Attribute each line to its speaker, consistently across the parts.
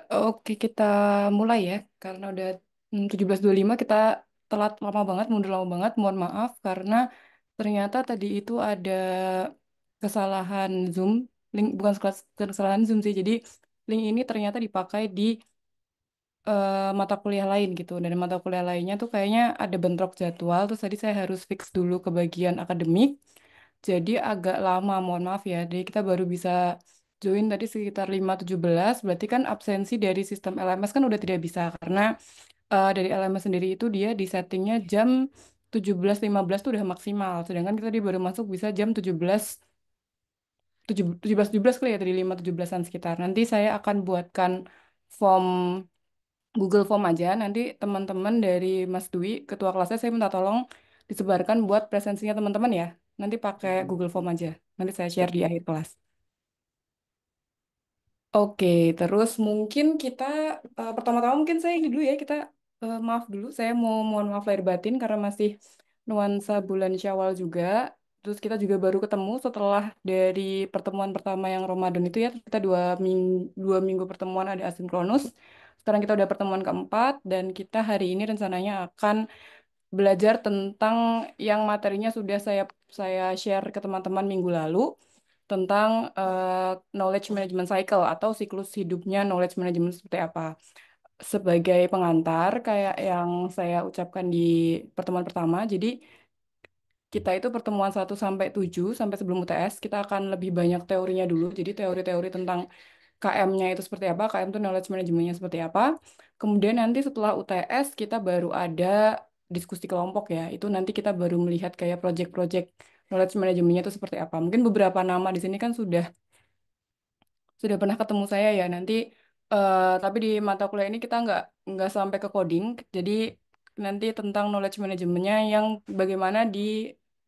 Speaker 1: Oke, kita mulai ya. Karena udah 17.25 kita telat lama banget, mundur lama banget. Mohon maaf karena ternyata tadi itu ada kesalahan Zoom. Link bukan kesalahan Zoom sih. Jadi link ini ternyata dipakai di mata kuliah lain gitu. Dan mata kuliah lainnya tuh kayaknya ada bentrok jadwal. Terus tadi saya harus fix dulu ke bagian akademik. Jadi agak lama, mohon maaf ya. Jadi kita baru bisa join tadi sekitar 5.17. Berarti kan absensi dari sistem LMS kan udah tidak bisa. Karena dari LMS sendiri itu dia di settingnya jam 17.15 tuh udah maksimal. Sedangkan kita tadi baru masuk bisa jam 17.17 kali ya, tadi 5.17-an sekitar. Nanti saya akan buatkan form Google Form aja. Nanti teman-teman dari Mas Dwi, ketua kelasnya, saya minta tolong disebarkan buat presensinya teman-teman ya. Nanti pakai Google Form aja. Nanti saya share di akhir kelas. Oke, terus mungkin kita pertama-tama mungkin saya ini dulu ya, kita maaf dulu, saya mohon maaf lahir batin karena masih nuansa bulan Syawal juga. Terus kita juga baru ketemu setelah dari pertemuan pertama yang Ramadan itu ya, kita 2 minggu pertemuan ada asinkronus. Sekarang kita udah pertemuan keempat dan kita hari ini rencananya akan belajar tentang yang materinya sudah saya share ke teman-teman minggu lalu tentang knowledge management cycle atau siklus hidupnya knowledge management seperti apa. Sebagai pengantar, kayak yang saya ucapkan di pertemuan pertama, jadi kita itu pertemuan 1 sampai 7 sampai sebelum UTS, kita akan lebih banyak teorinya dulu. Jadi teori-teori tentang KM-nya itu seperti apa, KM itu knowledge managementnya seperti apa. Kemudian nanti setelah UTS kita baru ada diskusi kelompok ya. Itu nanti kita baru melihat kayak project-project knowledge managementnya itu seperti apa. Mungkin beberapa nama di sini kan sudah pernah ketemu saya ya. Nanti tapi di mata kuliah ini kita nggak sampai ke coding. Jadi nanti tentang knowledge manajemennya yang bagaimana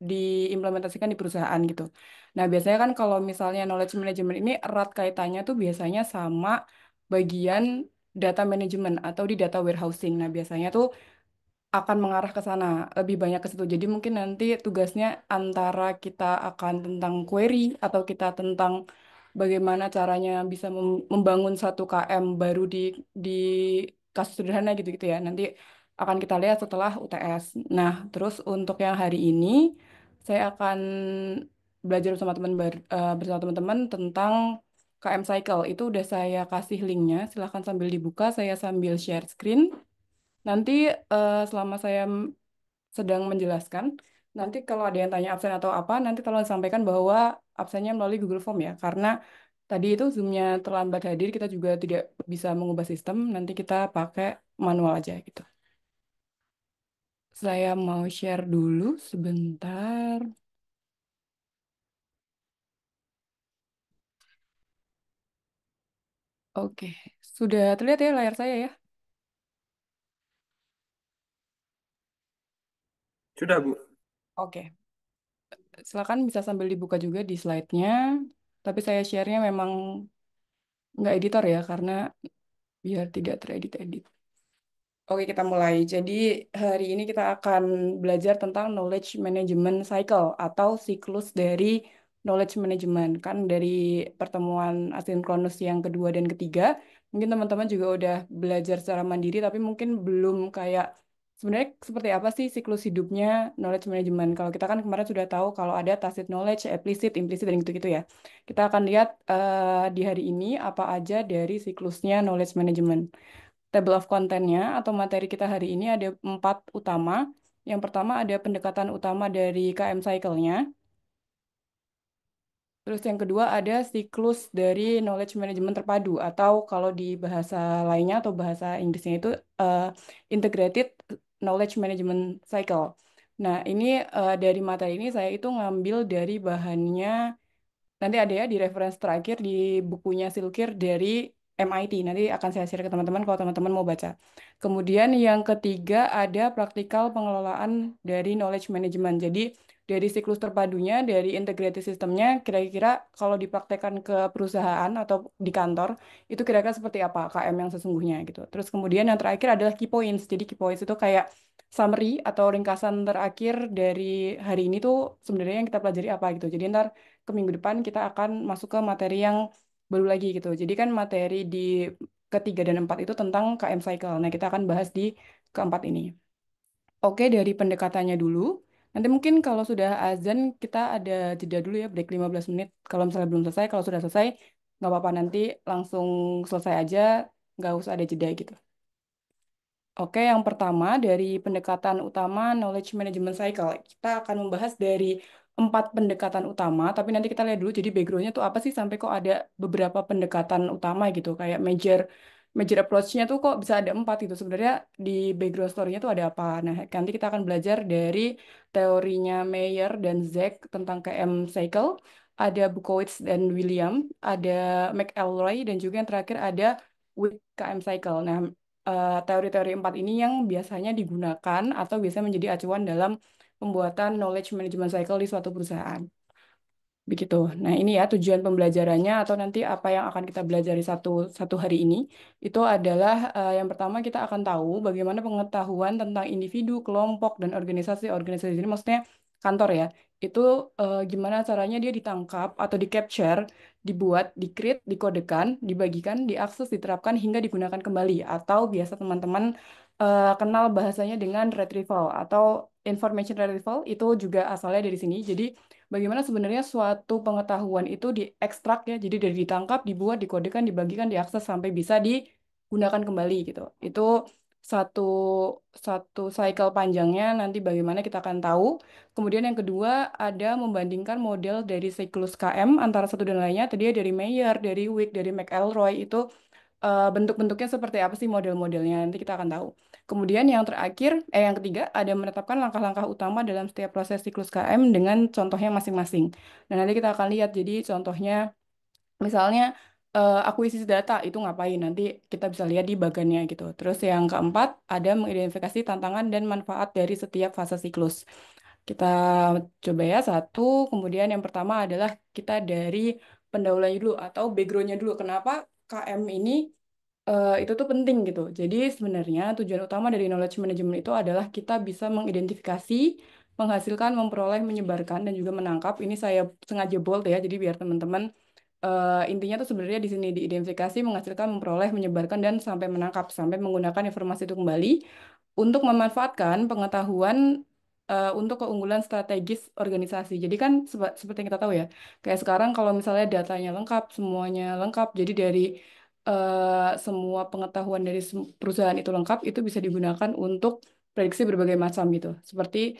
Speaker 1: diimplementasikan di perusahaan gitu. Nah, biasanya kan kalau misalnya knowledge management ini erat kaitannya tuh biasanya sama bagian data management atau di data warehousing. Nah, biasanya tuh akan mengarah ke sana, lebih banyak ke situ. Jadi mungkin nanti tugasnya antara kita akan tentang query atau kita tentang bagaimana caranya bisa membangun satu KM baru di kasus sederhana gitu-gitu ya. Nanti akan kita lihat setelah UTS. Nah, terus untuk yang hari ini saya akan belajar bersama teman-teman tentang KM Cycle. Itu udah saya kasih linknya. Silahkan sambil dibuka, saya sambil share screen. Nanti selama saya sedang menjelaskan, nanti kalau ada yang tanya absen atau apa, nanti tolong sampaikan bahwa absennya melalui Google Form ya, karena tadi itu Zoom-nya terlambat hadir, kita juga tidak bisa mengubah sistem, nanti kita pakai manual aja gitu. Saya mau share dulu sebentar. Oke, sudah terlihat ya layar saya ya?
Speaker 2: Sudah, Bu.
Speaker 1: Oke, silakan bisa sambil dibuka juga di slide-nya, tapi saya share-nya memang nggak editor ya, karena biar tidak teredit-edit. Oke, kita mulai. Jadi, hari ini kita akan belajar tentang knowledge management cycle atau siklus dari knowledge management. Kan dari pertemuan asinkronus yang kedua dan ketiga, mungkin teman-teman juga udah belajar secara mandiri, tapi mungkin belum kayak sebenarnya seperti apa sih siklus hidupnya knowledge management. Kalau kita kan kemarin sudah tahu kalau ada tacit knowledge, explicit, implicit, dan gitu-gitu ya. Kita akan lihat di hari ini apa aja dari siklusnya knowledge management. Table of content-nya atau materi kita hari ini ada 4 utama. Yang pertama ada pendekatan utama dari KM cycle-nya. Terus yang kedua ada siklus dari knowledge management terpadu atau kalau di bahasa lainnya atau bahasa Inggrisnya itu eh, integrated knowledge management cycle. Nah, ini dari materi ini saya itu ngambil dari bahannya. Nanti ada ya di reference terakhir di bukunya Silkir dari MIT. Nanti akan saya share ke teman-teman kalau teman-teman mau baca. Kemudian yang ketiga ada praktikal pengelolaan dari knowledge management. Jadi dari siklus terpadunya, dari integrated systemnya, kira-kira kalau dipraktekkan ke perusahaan atau di kantor, itu kira-kira seperti apa KM yang sesungguhnya gitu. Terus kemudian yang terakhir adalah key points. Jadi key points itu kayak summary atau ringkasan terakhir dari hari ini tuh sebenarnya yang kita pelajari apa gitu. Jadi ntar ke minggu depan kita akan masuk ke materi yang baru lagi gitu. Jadi kan materi di ketiga dan empat itu tentang KM Cycle. Nah, kita akan bahas di keempat ini. Oke, dari pendekatannya dulu. Nanti mungkin kalau sudah azan, kita ada jeda dulu ya, break 15 menit. Kalau misalnya belum selesai, kalau sudah selesai, nggak apa-apa nanti langsung selesai aja, nggak usah ada jeda gitu. Oke, yang pertama dari pendekatan utama knowledge management cycle. Kita akan membahas dari empat pendekatan utama, tapi nanti kita lihat dulu jadi backgroundnya tuh apa sih sampai kok ada beberapa pendekatan utama gitu, kayak major major approach-nya tuh kok bisa ada empat gitu. Sebenarnya di background story-nya tuh ada apa? Nah, nanti kita akan belajar dari teorinya Mayer dan Zek tentang KM cycle, ada Bukowitz dan William, ada McElroy, dan juga yang terakhir ada Wick KM cycle. Nah, teori-teori empat ini yang biasanya digunakan atau biasanya menjadi acuan dalam pembuatan knowledge management cycle di suatu perusahaan. Begitu. Nah, ini ya tujuan pembelajarannya atau nanti apa yang akan kita pelajari satu satu hari ini itu adalah yang pertama kita akan tahu bagaimana pengetahuan tentang individu, kelompok dan organisasi-organisasi ini maksudnya kantor ya. Itu gimana caranya dia ditangkap atau di-capture, dibuat, di-create, dikodekan, dibagikan, diakses, diterapkan hingga digunakan kembali atau biasa teman-teman kenal bahasanya dengan retrieval atau information retrieval itu juga asalnya dari sini. Jadi bagaimana sebenarnya suatu pengetahuan itu diekstrak ya, jadi dari ditangkap, dibuat, dikodekan, dibagikan, diakses sampai bisa digunakan kembali gitu. Itu satu satu cycle panjangnya nanti bagaimana kita akan tahu. Kemudian yang kedua ada membandingkan model dari siklus KM antara satu dan lainnya. Tadi ya dari Mayer, dari Wick, dari McElroy itu bentuk-bentuknya seperti apa sih model-modelnya nanti kita akan tahu. Kemudian yang ketiga ada menetapkan langkah-langkah utama dalam setiap proses siklus KM dengan contohnya masing-masing. Dan nanti kita akan lihat jadi contohnya misalnya akuisisi data itu ngapain nanti kita bisa lihat di bagannya gitu. Terus yang keempat ada mengidentifikasi tantangan dan manfaat dari setiap fase siklus. Kita coba ya satu, kemudian yang pertama adalah kita dari pendahulunya dulu atau backgroundnya dulu. Kenapa KM ini itu tuh penting gitu. Jadi sebenarnya tujuan utama dari knowledge management itu adalah kita bisa mengidentifikasi, menghasilkan, memperoleh, menyebarkan, dan juga menangkap. Ini saya sengaja bold ya, jadi biar teman-teman intinya tuh sebenarnya di sini diidentifikasi, menghasilkan, memperoleh, menyebarkan, dan sampai menangkap, sampai menggunakan informasi itu kembali untuk memanfaatkan pengetahuan untuk keunggulan strategis organisasi. Jadi kan seperti yang kita tahu ya, kayak sekarang kalau misalnya datanya lengkap, semuanya lengkap, jadi dari semua pengetahuan dari perusahaan itu lengkap, itu bisa digunakan untuk prediksi berbagai macam gitu. Seperti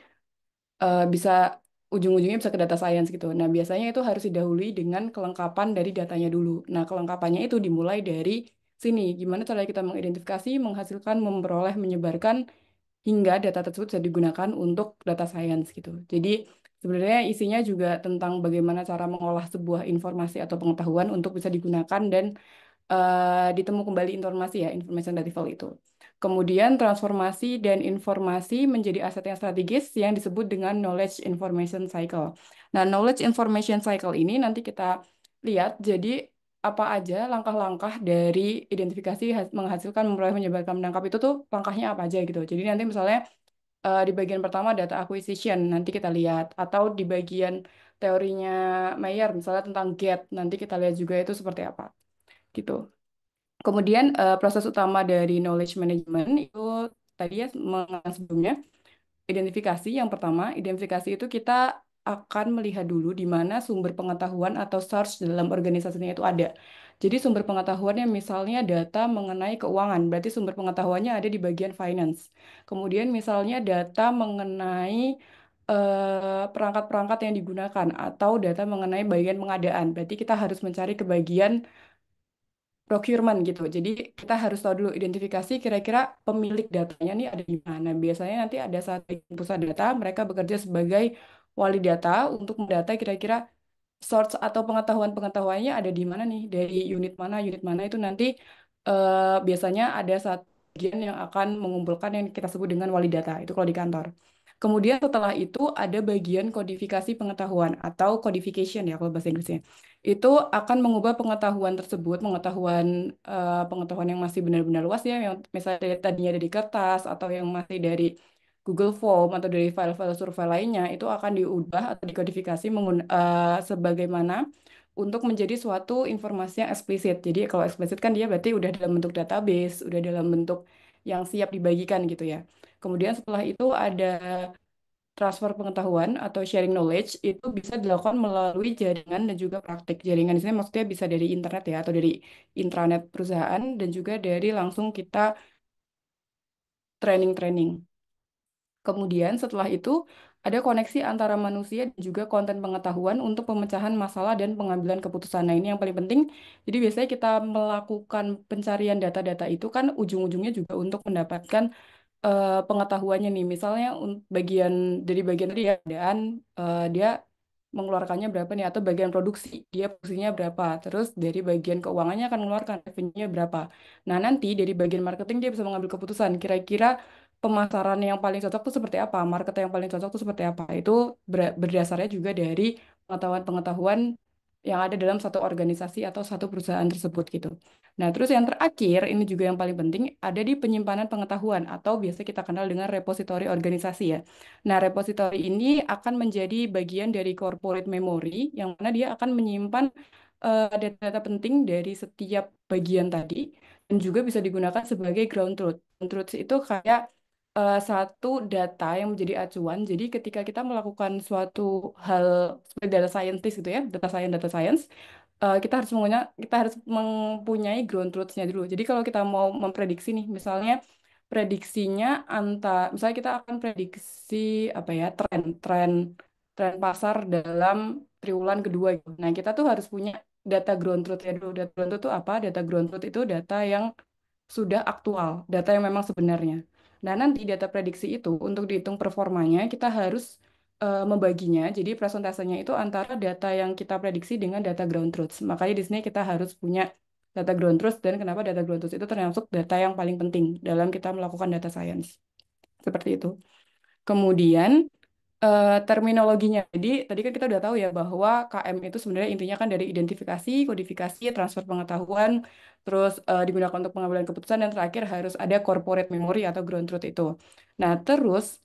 Speaker 1: bisa ujung-ujungnya bisa ke data science gitu. Nah, biasanya itu harus didahului dengan kelengkapan dari datanya dulu. Nah, kelengkapannya itu dimulai dari sini. Gimana cara kita mengidentifikasi, menghasilkan, memperoleh, menyebarkan hingga data tersebut bisa digunakan untuk data science gitu. Jadi sebenarnya isinya juga tentang bagaimana cara mengolah sebuah informasi atau pengetahuan untuk bisa digunakan dan ditemu kembali informasi ya, information retrieval itu. Kemudian transformasi dan informasi menjadi aset yang strategis yang disebut dengan knowledge information cycle. Nah, knowledge information cycle ini nanti kita lihat jadi apa aja langkah-langkah dari identifikasi menghasilkan memperoleh menyebarkan menangkap itu tuh langkahnya apa aja gitu. Jadi nanti misalnya di bagian pertama data acquisition nanti kita lihat atau di bagian teorinya Mayer misalnya tentang get nanti kita lihat juga itu seperti apa gitu. Kemudian proses utama dari knowledge management itu tadi ya sebelumnya identifikasi yang pertama, identifikasi itu kita akan melihat dulu di mana sumber pengetahuan atau source dalam organisasinya itu ada. Jadi sumber pengetahuannya misalnya data mengenai keuangan, berarti sumber pengetahuannya ada di bagian finance. Kemudian misalnya data mengenai perangkat-perangkat yang digunakan atau data mengenai bagian pengadaan, berarti kita harus mencari ke bagian procurement gitu. Jadi kita harus tahu dulu identifikasi kira-kira pemilik datanya nih ada di mana. Biasanya nanti ada satu pusat data, mereka bekerja sebagai wali data untuk mendata kira-kira source atau pengetahuan-pengetahuannya ada di mana nih, dari unit mana itu nanti biasanya ada satu bagian yang akan mengumpulkan yang kita sebut dengan wali data, itu kalau di kantor. Kemudian setelah itu ada bagian kodifikasi pengetahuan atau codification ya kalau bahasa Inggrisnya. Itu akan mengubah pengetahuan tersebut, pengetahuan yang masih benar-benar luas ya, yang misalnya tadinya dari kertas atau yang masih dari Google Form atau dari file-file survei lainnya itu akan diubah atau dikodifikasi sebagaimana untuk menjadi suatu informasi yang eksplisit. Jadi kalau eksplisit kan dia berarti udah dalam bentuk database, udah dalam bentuk yang siap dibagikan gitu ya. Kemudian setelah itu ada transfer pengetahuan atau sharing knowledge itu bisa dilakukan melalui jaringan dan juga praktik. Jaringan di sini maksudnya bisa dari internet ya atau dari intranet perusahaan dan juga dari langsung kita training-training. Kemudian setelah itu ada koneksi antara manusia dan juga konten pengetahuan untuk pemecahan masalah dan pengambilan keputusan. Nah, ini yang paling penting. Jadi biasanya kita melakukan pencarian data-data itu kan ujung-ujungnya juga untuk mendapatkan pengetahuannya nih. Misalnya bagian dari bagian tadi ya, keadaan dia mengeluarkannya berapa nih atau bagian produksi dia produksinya berapa. Terus dari bagian keuangannya akan mengeluarkan revenue-nya berapa. Nah, nanti dari bagian marketing dia bisa mengambil keputusan kira-kira pemasaran yang paling cocok tuh seperti apa, market yang paling cocok tuh seperti apa. Itu berdasarnya juga dari pengetahuan-pengetahuan yang ada dalam satu organisasi atau satu perusahaan tersebut gitu. Nah, terus yang terakhir, ini juga yang paling penting, ada di penyimpanan pengetahuan atau biasa kita kenal dengan repositori organisasi ya. Nah, repositori ini akan menjadi bagian dari corporate memory, yang mana dia akan menyimpan data-data penting dari setiap bagian tadi, dan juga bisa digunakan sebagai ground truth. Ground truth itu kayak satu data yang menjadi acuan. Jadi ketika kita melakukan suatu hal seperti data scientist gitu ya, data science, kita harus mempunyai ground truth-nya dulu. Jadi kalau kita mau memprediksi nih, misalnya prediksinya misalnya kita akan prediksi apa ya tren tren pasar dalam triwulan kedua gitu. Nah kita tuh harus punya data ground truth-nya dulu. Data ground truth itu apa? Data ground truth itu data yang sudah aktual, data yang memang sebenarnya. Nah, nanti data prediksi itu untuk dihitung performanya kita harus membaginya. Jadi presentasenya itu antara data yang kita prediksi dengan data ground truth. Makanya di sini kita harus punya data ground truth dan kenapa data ground truth itu termasuk data yang paling penting dalam kita melakukan data science. Seperti itu. Kemudian terminologinya. Jadi tadi kan kita udah tahu ya bahwa KM itu sebenarnya intinya kan dari identifikasi, kodifikasi, transfer pengetahuan, terus digunakan untuk pengambilan keputusan dan terakhir harus ada corporate memory atau ground truth itu. Nah, terus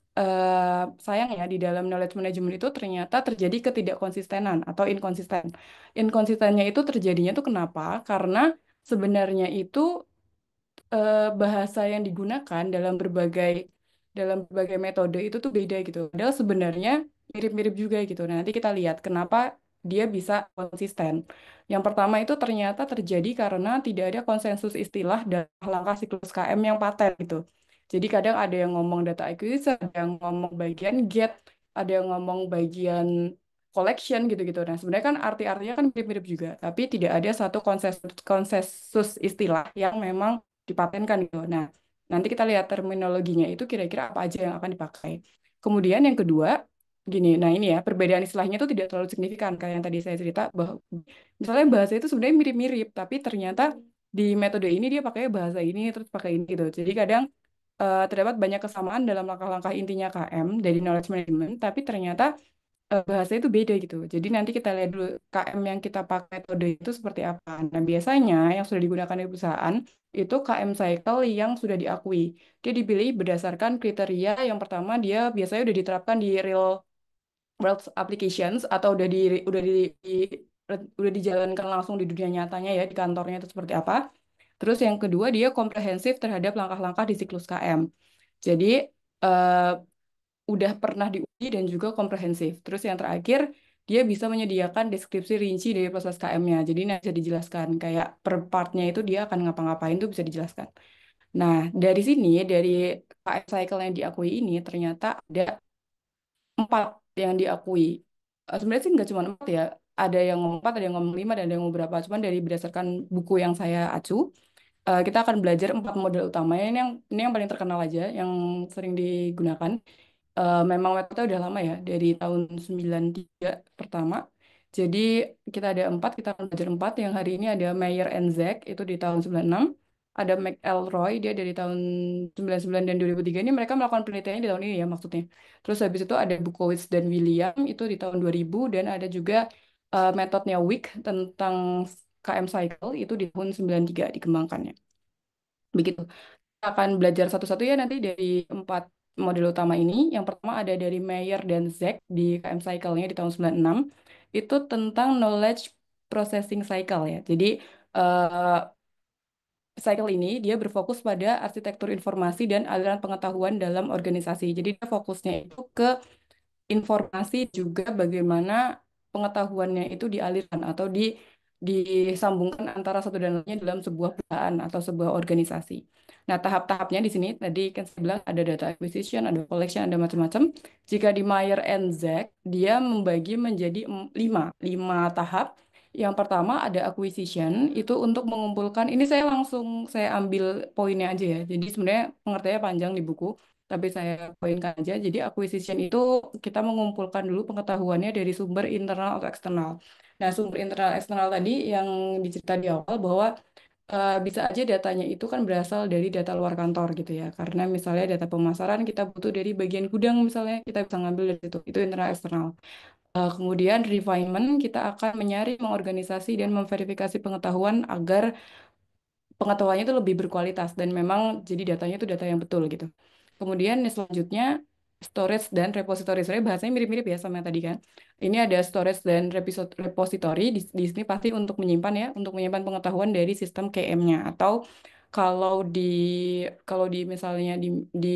Speaker 1: sayang ya di dalam knowledge management itu ternyata terjadi ketidakkonsistenan atau inkonsisten. Inkonsistennya itu terjadinya tuh kenapa? Karena sebenarnya itu bahasa yang digunakan dalam berbagai metode itu tuh beda gitu. Padahal sebenarnya mirip-mirip juga gitu. Nah, nanti kita lihat kenapa dia bisa konsisten. Yang pertama itu ternyata terjadi karena tidak ada konsensus istilah dan langkah siklus KM yang paten gitu. Jadi kadang ada yang ngomong data acquisition, ada yang ngomong bagian get, ada yang ngomong bagian collection gitu-gitu. Nah, sebenarnya kan arti-artinya kan mirip-mirip juga, tapi tidak ada satu konsensus istilah yang memang dipatenkan gitu. Nah, nanti kita lihat terminologinya itu kira-kira apa aja yang akan dipakai. Kemudian yang kedua, gini, nah ini ya, perbedaan istilahnya itu tidak terlalu signifikan. Kayak yang tadi saya cerita, bahwa misalnya bahasa itu sebenarnya mirip-mirip, tapi ternyata di metode ini dia pakai bahasa ini, terus pakai ini gitu. Jadi kadang terdapat banyak kesamaan dalam langkah-langkah intinya KM dari knowledge management, tapi ternyata bahasa itu beda gitu. Jadi nanti kita lihat dulu KM yang kita pakai metode itu seperti apa. Nah, biasanya yang sudah digunakan di perusahaan itu KM cycle yang sudah diakui. Dia dipilih berdasarkan kriteria yang pertama dia biasanya udah diterapkan di real world applications atau udah dijalankan langsung di dunia nyatanya ya di kantornya itu seperti apa. Terus yang kedua dia komprehensif terhadap langkah-langkah di siklus KM. Jadi eh, udah pernah diuji dan juga komprehensif. Terus yang terakhir, dia bisa menyediakan deskripsi rinci dari proses KM-nya. Jadi nanti bisa dijelaskan kayak per partnya itu dia akan ngapa-ngapain tuh bisa dijelaskan. Nah, dari sini, dari KM cycle yang diakui ini ternyata ada 4 yang diakui. Sebenarnya sih nggak cuma 4 ya. Ada yang ngomong 4, ada yang ngomong 5, dan ada yang ngomong berapa. Cuman dari berdasarkan buku yang saya acu, kita akan belajar 4 model utama. Ini yang paling terkenal aja, yang sering digunakan. Memang webnya udah lama ya, dari tahun 93 pertama. Jadi kita ada 4, kita akan belajar 4. Yang hari ini ada Mayer and Zach, itu di tahun 96. Ada McElroy, dia dari tahun 99 dan 2003. Ini mereka melakukan penelitiannya di tahun ini ya maksudnya. Terus habis itu ada Bukowitz dan William, itu di tahun 2000. Dan ada juga metodenya Wick tentang KM Cycle, itu di tahun 93 dikembangkannya. Begitu akan belajar satu-satu ya nanti dari 4 model utama ini. Yang pertama ada dari Mayer dan Zek di KM Cycle-nya di tahun 96. Itu tentang knowledge processing cycle ya. Jadi eh, cycle ini dia berfokus pada arsitektur informasi dan aliran pengetahuan dalam organisasi. Jadi dia fokusnya itu ke informasi juga bagaimana pengetahuannya itu dialirkan atau disambungkan antara satu dan lainnya dalam sebuah perusahaan atau sebuah organisasi. Nah, tahap-tahapnya di sini tadi kan saya bilang ada data acquisition, ada collection, ada macam-macam. Jika di Meyer and Zek, dia membagi menjadi lima tahap. Yang pertama ada acquisition, itu untuk mengumpulkan, ini saya langsung saya ambil poinnya aja ya. Jadi sebenarnya pengertiannya panjang di buku tapi saya poinkan aja. Jadi acquisition itu kita mengumpulkan dulu pengetahuannya dari sumber internal atau eksternal. Nah, sumber internal eksternal tadi yang dicerita di awal bahwa bisa aja datanya itu kan berasal dari data luar kantor gitu ya. Karena misalnya data pemasaran kita butuh dari bagian gudang misalnya, kita bisa ngambil dari situ. Itu internal eksternal. Kemudian refinement kita akan menyaring, mengorganisasi dan memverifikasi pengetahuan agar pengetahuannya itu lebih berkualitas dan memang jadi datanya itu data yang betul gitu. Kemudian yang selanjutnya storage dan repository. Sebenarnya bahasanya mirip-mirip ya sama yang tadi kan. Ini ada storage dan repository di sini pasti untuk menyimpan ya, untuk menyimpan pengetahuan dari sistem KM-nya atau kalau di misalnya di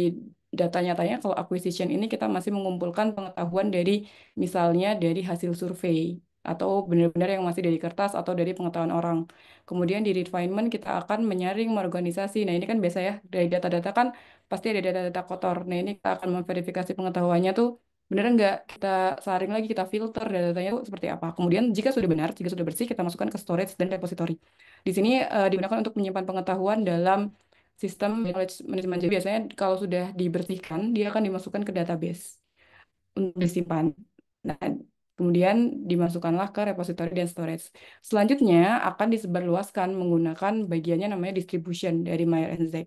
Speaker 1: data nyatanya kalau acquisition ini kita masih mengumpulkan pengetahuan dari misalnya dari hasil survei atau benar-benar yang masih dari kertas atau dari pengetahuan orang. Kemudian di refinement kita akan menyaring organisasi. Nah, ini kan biasa ya, dari data-data kan pasti ada data-data kotor. Nah, ini kita akan memverifikasi pengetahuannya tuh benar nggak, kita saring lagi, kita filter data-datanya itu seperti apa. Kemudian jika sudah benar, jika sudah bersih, kita masukkan ke storage dan repository. Di sini digunakan untuk menyimpan pengetahuan dalam sistem knowledge management. Jadi biasanya kalau sudah dibersihkan, dia akan dimasukkan ke database untuk disimpan. Nah, kemudian dimasukkanlah ke repository dan storage. Selanjutnya akan disebarluaskan menggunakan bagiannya namanya distribution dari Meyer and Zek.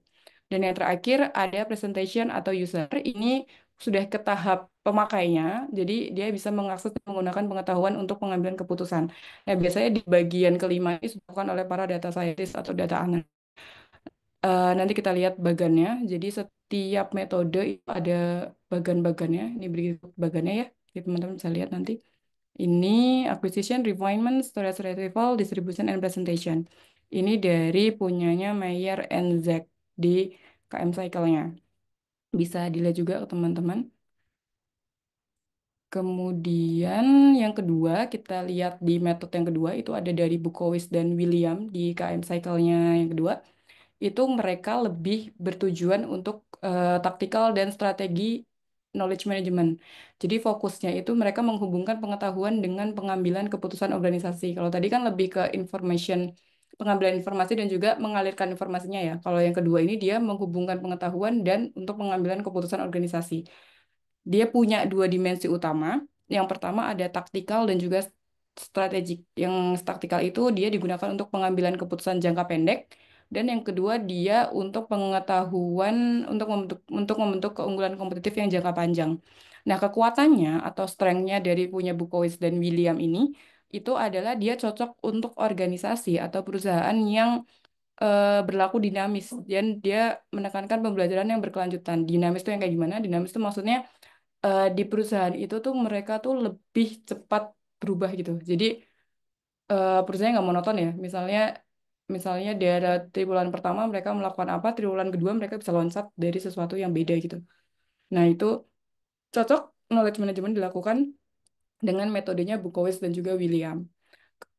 Speaker 1: Dan yang terakhir ada presentation atau user. Ini sudah ke tahap pemakainya, jadi dia bisa mengakses dan menggunakan pengetahuan untuk pengambilan keputusan. Nah, biasanya di bagian kelima ini dilakukan oleh para data scientist atau data analis. Nanti kita lihat bagannya. Jadi setiap metode itu ada bagan-bagannya. Ini berikut bagannya ya. Jadi teman-teman bisa lihat nanti. Ini acquisition, refinement, storage retrieval, distribution, and presentation. Ini dari punyanya Meyer and Zek di KM Cycle-nya. Bisa dilihat juga ke teman-teman. Kemudian yang kedua, kita lihat di metode yang kedua, itu ada dari Bukowski dan William di KM Cycle-nya yang kedua. Itu mereka lebih bertujuan untuk taktikal dan strategi knowledge management. Jadi fokusnya itu mereka menghubungkan pengetahuan dengan pengambilan keputusan organisasi. Kalau tadi kan lebih ke information, pengambilan informasi dan juga mengalirkan informasinya ya. Kalau yang kedua ini dia menghubungkan pengetahuan dan untuk pengambilan keputusan organisasi. Dia punya dua dimensi utama. Yang pertama ada taktikal dan juga strategik. Yang taktikal itu dia digunakan untuk pengambilan keputusan jangka pendek. Dan yang kedua dia untuk pengetahuan untuk membentuk keunggulan kompetitif yang jangka panjang. Nah, kekuatannya atau strength-nya dari punya Bukowski dan William ini itu adalah dia cocok untuk organisasi atau perusahaan yang berlaku dinamis dan dia menekankan pembelajaran yang berkelanjutan. Dinamis itu yang kayak gimana? Dinamis itu maksudnya di perusahaan itu tuh mereka tuh lebih cepat berubah gitu. Jadi perusahaannya nggak monoton ya. Misalnya di ada triwulan pertama mereka melakukan apa, triwulan kedua mereka bisa loncat dari sesuatu yang beda gitu. Nah, itu cocok knowledge management dilakukan dengan metodenya Bukowski dan juga William.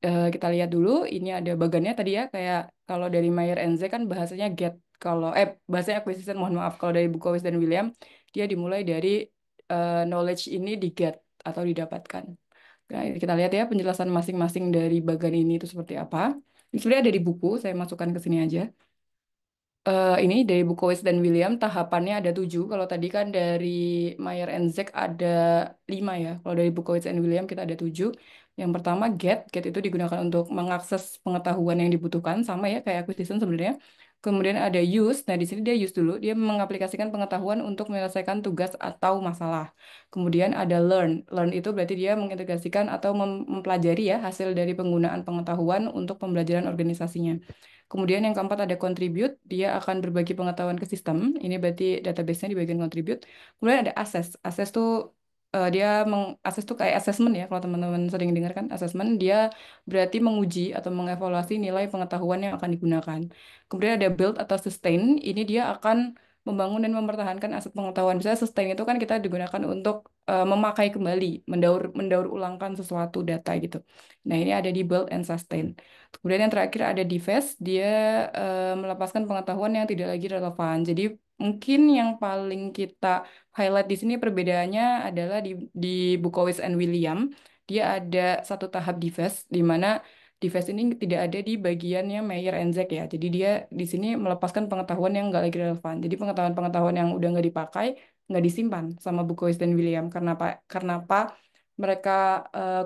Speaker 1: Kita lihat dulu, ini ada bagannya tadi ya, kayak kalau dari Mayer NZ kan bahasanya get, kalau bahasanya acquisition, mohon maaf, kalau dari Bukowski dan William, dia dimulai dari knowledge ini di get atau didapatkan. Nah, ini kita lihat ya penjelasan masing-masing dari bagan ini itu seperti apa. Ini sebenarnya ada di buku, saya masukkan ke sini aja. Ini dari Bukowski dan William tahapannya ada 7. Kalau tadi kan dari Mayer and Zek ada 5 ya. Kalau dari Bukowski dan William kita ada 7. Yang pertama get itu digunakan untuk mengakses pengetahuan yang dibutuhkan sama ya kayak acquisition sebenarnya. Kemudian ada use. Nah, di sini dia use dulu. Dia mengaplikasikan pengetahuan untuk menyelesaikan tugas atau masalah. Kemudian ada learn. Learn itu berarti dia mengintegrasikan atau mempelajari ya hasil dari penggunaan pengetahuan untuk pembelajaran organisasinya. Kemudian yang keempat ada contribute, dia akan berbagi pengetahuan ke sistem. Ini berarti database-nya di bagian contribute. Kemudian ada access. Access tuh dia mengakses tuh kayak assessment ya, kalau teman-teman sering dengar kan assessment, dia berarti menguji atau mengevaluasi nilai pengetahuan yang akan digunakan. Kemudian ada build atau sustain, ini dia akan membangun dan mempertahankan aset pengetahuan. Misalnya sustain itu kan kita digunakan untuk memakai kembali, mendaur ulangkan sesuatu data gitu. Nah, ini ada di build and sustain. Kemudian yang terakhir ada defaced, dia melepaskan pengetahuan yang tidak lagi relevan. Jadi mungkin yang paling kita highlight di sini perbedaannya adalah di Bukowitz and William, dia ada satu tahap defaced di mana defaced ini tidak ada di bagiannya Meyer and Zack ya. Jadi dia di sini melepaskan pengetahuan yang nggak lagi relevan. Jadi pengetahuan-pengetahuan yang udah nggak dipakai nggak disimpan sama Bukowitz dan William. Karena apa? Karena apa? Mereka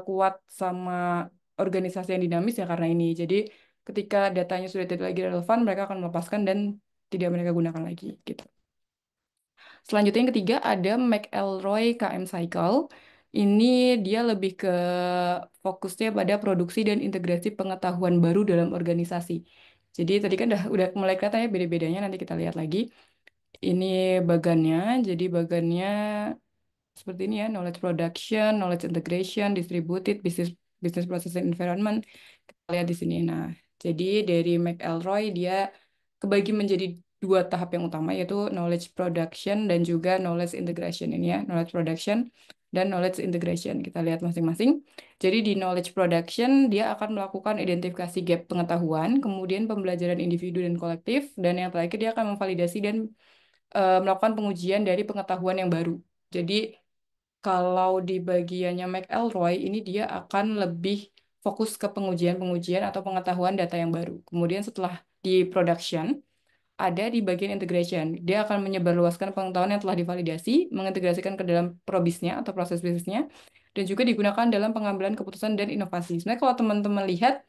Speaker 1: kuat sama organisasi yang dinamis ya karena ini. Jadi ketika datanya sudah tidak lagi relevan, mereka akan melepaskan dan tidak mereka gunakan lagi gitu. Selanjutnya yang ketiga ada McElroy KM Cycle. Ini dia lebih ke fokusnya pada produksi dan integrasi pengetahuan baru dalam organisasi. Jadi tadi kan udah mulai kelihatan ya beda-bedanya, nanti kita lihat lagi. Ini bagannya, jadi bagannya seperti ini ya, knowledge production, knowledge integration, distributed, business process and environment. Kita lihat di sini. Nah, jadi dari McElroy dia kebagi menjadi dua tahap yang utama yaitu knowledge production dan juga knowledge integration ini ya, knowledge production dan knowledge integration. Kita lihat masing-masing. Jadi di knowledge production dia akan melakukan identifikasi gap pengetahuan, kemudian pembelajaran individu dan kolektif, dan yang terakhir dia akan memvalidasi dan melakukan pengujian dari pengetahuan yang baru. Jadi kalau di bagiannya McElroy ini dia akan lebih fokus ke pengujian-pengujian atau pengetahuan data yang baru. Kemudian setelah di production, ada di bagian integration. Dia akan menyebarluaskan pengetahuan yang telah divalidasi, mengintegrasikan ke dalam probisnya atau proses bisnisnya, dan juga digunakan dalam pengambilan keputusan dan inovasi. Sebenarnya kalau teman-teman lihat,